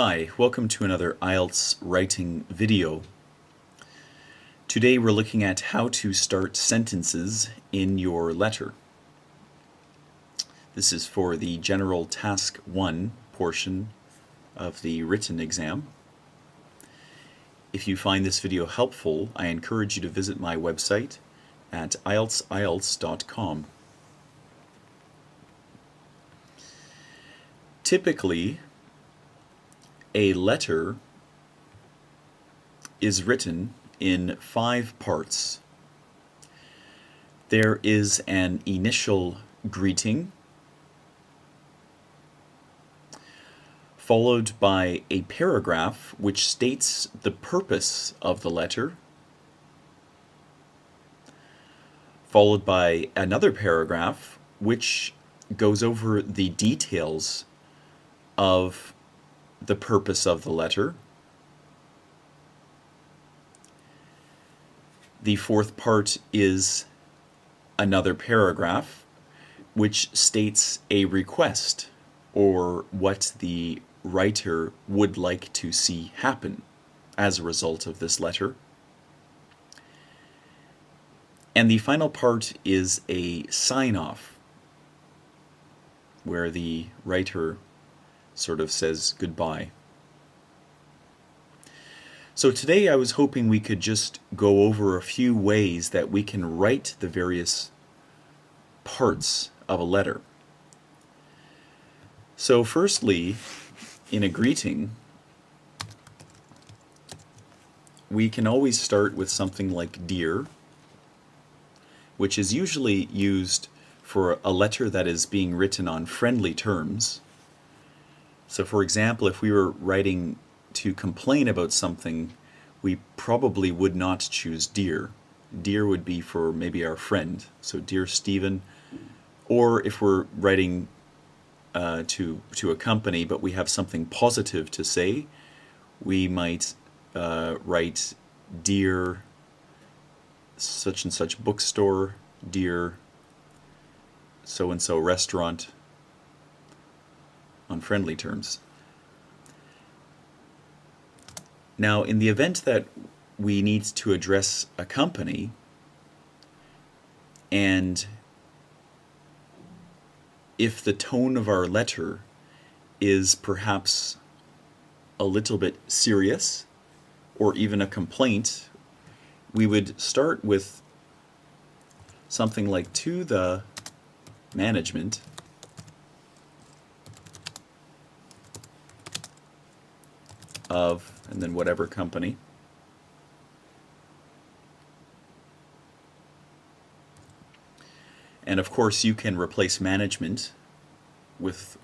Hi, welcome to another IELTS writing video. Today we're looking at how to start sentences in your letter. This is for the General Task 1 portion of the written exam. If you find this video helpful, I encourage you to visit my website at IELTSIELTS.com. Typically, a letter is written in 5 parts. There is an initial greeting, followed by a paragraph which states the purpose of the letter, followed by another paragraph which goes over the details of the purpose of the letter. The fourth part is another paragraph which states a request or what the writer would like to see happen as a result of this letter. And the final part is a sign-off where the writer sort of says goodbye. So today I was hoping we could just go over a few ways that we can write the various parts of a letter. So firstly, in a greeting, we can always start with something like "Dear," which is usually used for a letter that is being written on friendly terms. So for example, if we were writing to complain about something, we probably would not choose "Dear." "Dear" would be for maybe our friend, so "Dear Stephen." Or if we're writing to a company but we have something positive to say, we might write "Dear such and such bookstore," "Dear so and so restaurant," on friendly terms. Now, in the event that we need to address a company and if the tone of our letter is perhaps a little bit serious or even a complaint, we would start with something like "To the management of," and then whatever company. And of course you can replace management with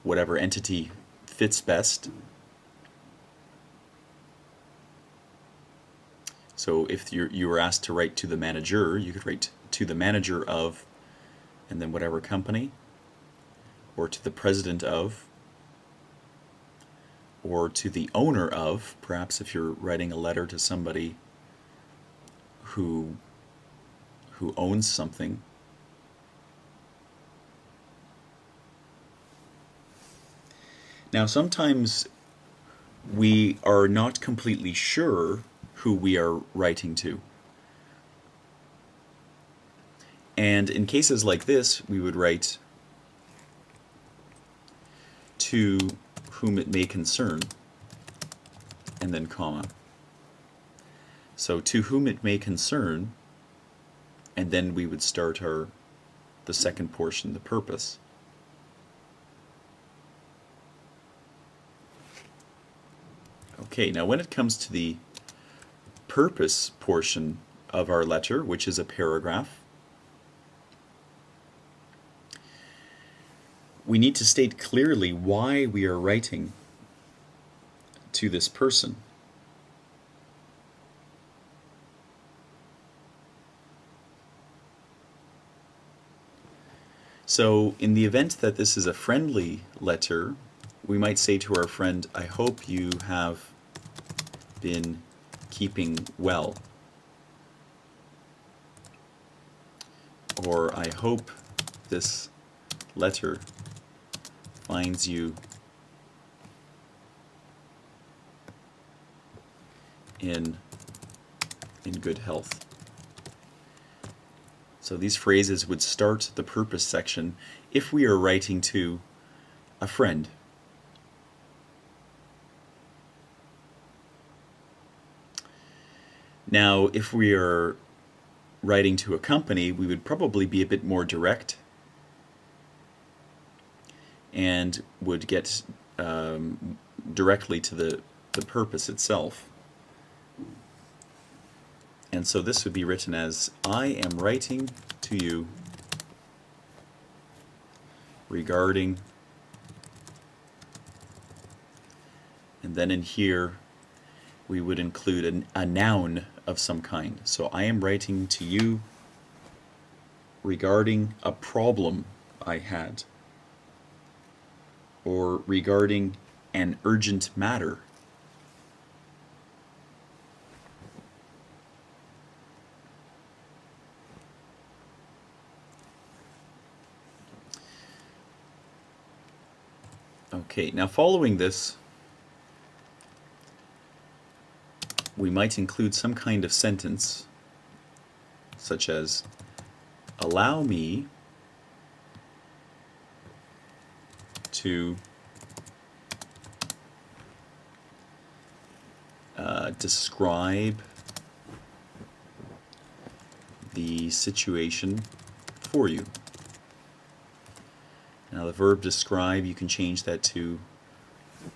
whatever entity fits best. So if you were asked to write "To the manager," you could write "To the manager of," and then whatever company, or "To the president of," or "To the owner of," perhaps if you're writing a letter to somebody who owns something. Now sometimes we are not completely sure who we are writing to. And in cases like this, we would write "To whom it may concern," and then comma. So "To whom it may concern," and then we would start the second portion, the purpose. Okay, now when it comes to the purpose portion of our letter, which is a paragraph, we need to state clearly why we are writing to this person. So in the event that this is a friendly letter, we might say to our friend, "I hope you have been keeping well," or "I hope this letter finds you in good health. So these phrases would start the purpose section if we are writing to a friend. Now, if we are writing to a company, we would probably be a bit more direct and would get directly to the purpose itself. And so this would be written as, I am writing to you regarding, and then in here we would include a noun of some kind. So I am writing to you regarding a problem I had, or regarding an urgent matter. Okay, now following this, we might include some kind of sentence, such as, allow me to describe the situation for you. Now the verb describe, you can change that to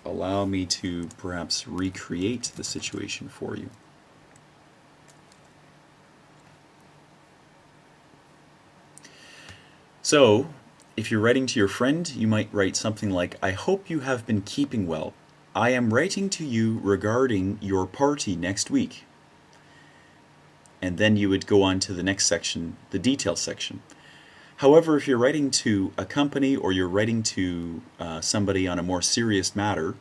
allow me to perhaps recreate the situation for you. So, if you're writing to your friend, you might write something like, I hope you have been keeping well. I am writing to you regarding your party next week. And then you would go on to the next section, the detail section. However, if you're writing to a company or you're writing to somebody on a more serious matter,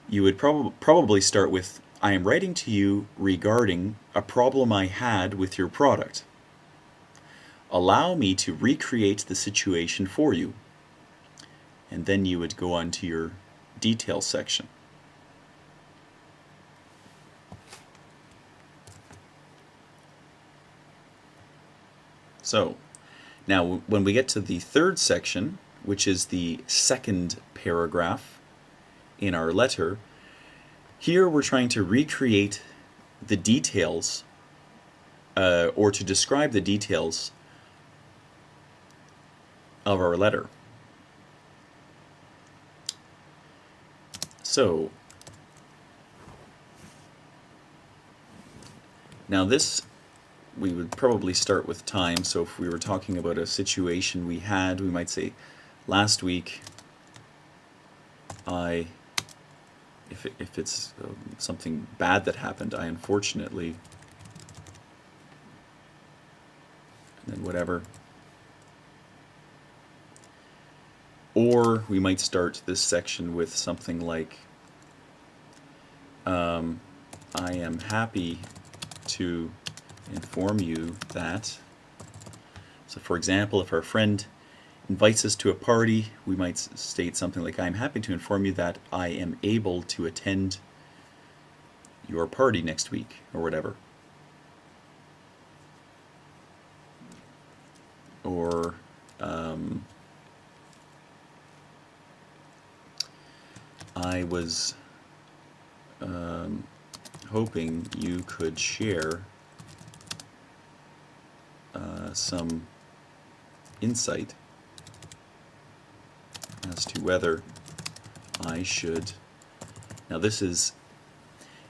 you would probably start with, I am writing to you regarding a problem I had with your product. Allow me to recreate the situation for you. And then you would go on to your detail section. So, now when we get to the third section, which is the second paragraph in our letter, here we're trying to recreate the details or to describe the details of our letter. So, now this, we would probably start with time. So if we were talking about a situation we had, we might say, last week, if it's something bad that happened, I unfortunately, and then whatever. Or we might start this section with something like, I am happy to inform you that. So for example, if our friend invites us to a party, we might state something like, I am happy to inform you that I am able to attend your party next week, or whatever. Or I was hoping you could share some insight as to whether I should. Now this is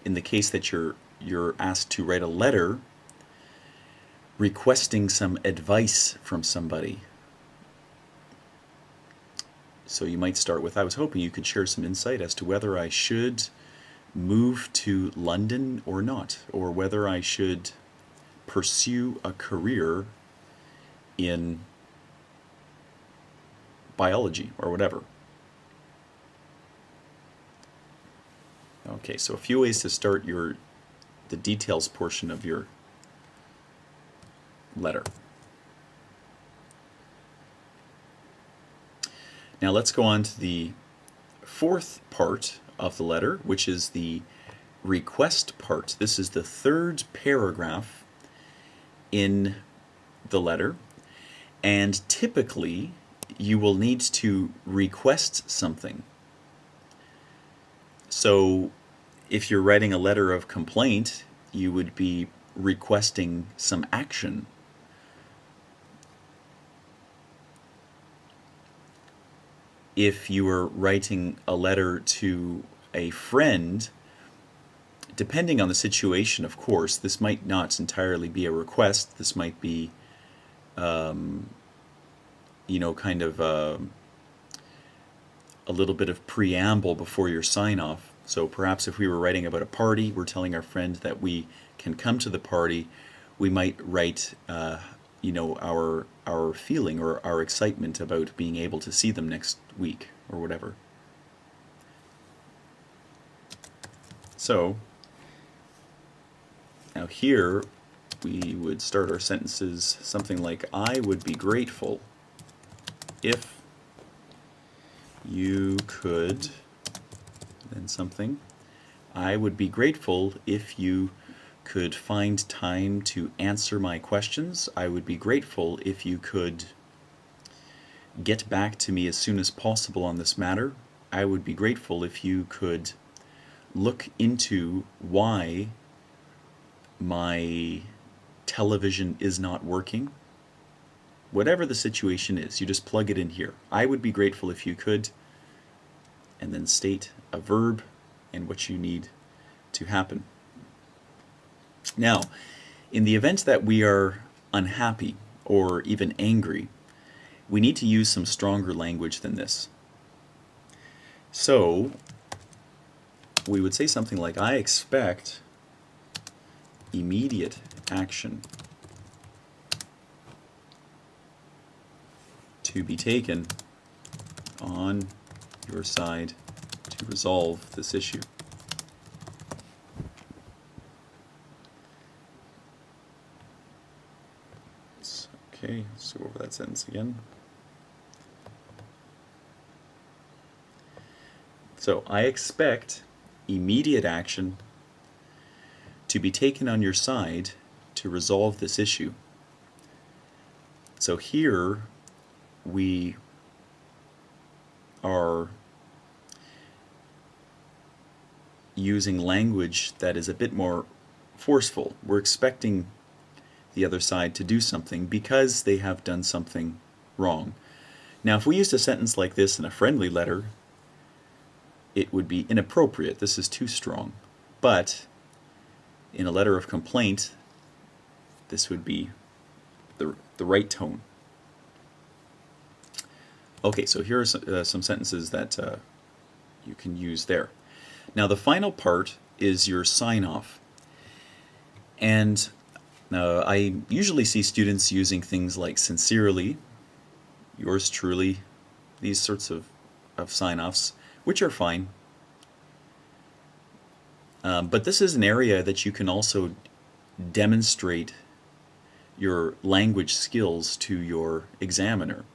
in the case that you're asked to write a letter requesting some advice from somebody. So you might start with, I was hoping you could share some insight as to whether I should move to London or not, or whether I should pursue a career in biology or whatever. Okay, so a few ways to start the details portion of your letter. Now let's go on to the fourth part of the letter, which is the request part. This is the third paragraph in the letter, and typically you will need to request something. So if you're writing a letter of complaint, you would be requesting some action. If you were writing a letter to a friend, depending on the situation, of course, this might not entirely be a request. This might be, kind of a little bit of preamble before your sign-off. So perhaps if we were writing about a party, we're telling our friend that we can come to the party, we might write, our feeling or our excitement about being able to see them next week or whatever. So now here we would start our sentences something like, I would be grateful if you could, then something. I would be grateful if you could find time to answer my questions. I would be grateful if you could get back to me as soon as possible on this matter. I would be grateful if you could look into why my television is not working. Whatever the situation is, you just plug it in here. I would be grateful if you could, and then state a verb and what you need to happen. Now, in the event that we are unhappy or even angry, we need to use some stronger language than this. So we would say something like, I expect immediate action to be taken on your side to resolve this issue. Okay, let's go over that sentence again. So, I expect immediate action to be taken on your side to resolve this issue. So here we are using language that is a bit more forceful. We're expecting the other side to do something because they have done something wrong. Now, if we used a sentence like this in a friendly letter, it would be inappropriate. This is too strong. But in a letter of complaint, this would be the right tone. Okay, so here are some sentences that you can use there. Now, the final part is your sign-off. And I usually see students using things like sincerely, yours truly, these sorts of sign-offs, which are fine. But this is an area that you can also demonstrate your language skills to your examiner.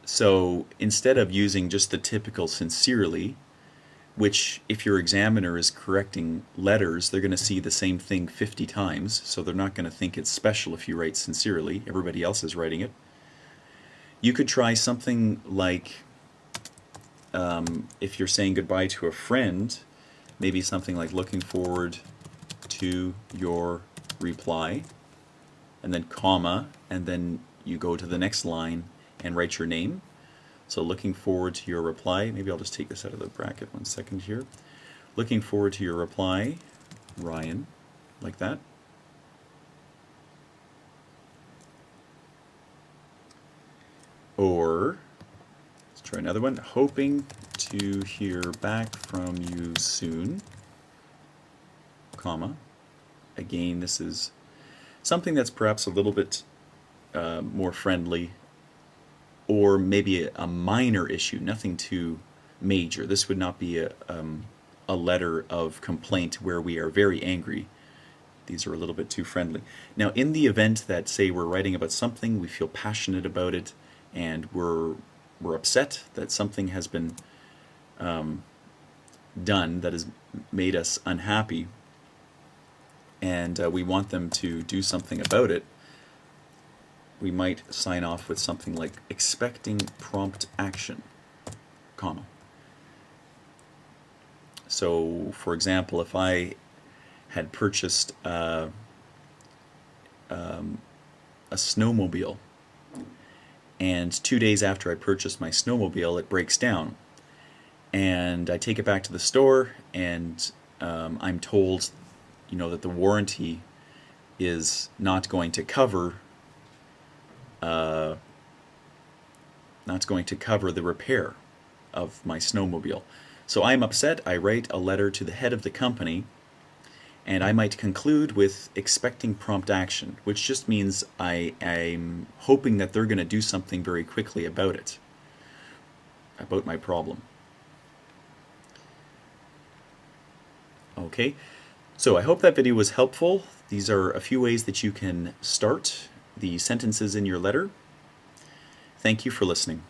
So instead of using just the typical sincerely, which if your examiner is correcting letters, they're going to see the same thing 50 times, so they're not going to think it's special if you write sincerely. Everybody else is writing it. You could try something like, if you're saying goodbye to a friend, maybe something like looking forward to your reply, and then comma, and then you go to the next line and write your name. So looking forward to your reply. Maybe I'll just take this out of the bracket 1 second here. Looking forward to your reply, Ryan, like that. Or, let's try another one. Hoping to hear back from you soon, comma. Again, this is something that's perhaps a little bit more friendly, or maybe a minor issue, nothing too major. This would not be a letter of complaint where we are very angry. These are a little bit too friendly. Now, in the event that, say, we're writing about something, we feel passionate about it, and we're upset that something has been done that has made us unhappy, and we want them to do something about it, we might sign off with something like expecting prompt action, comma. So, for example, if I had purchased a snowmobile, and 2 days after I purchased my snowmobile, it breaks down, and I take it back to the store, and I'm told, that the warranty is not going to cover the repair of my snowmobile. So I'm upset. I write a letter to the head of the company, and I might conclude with expecting prompt action, which just means I'm hoping that they're going to do something very quickly about it, about my problem. Okay, so I hope that video was helpful. These are a few ways that you can start the sentences in your letter. Thank you for listening.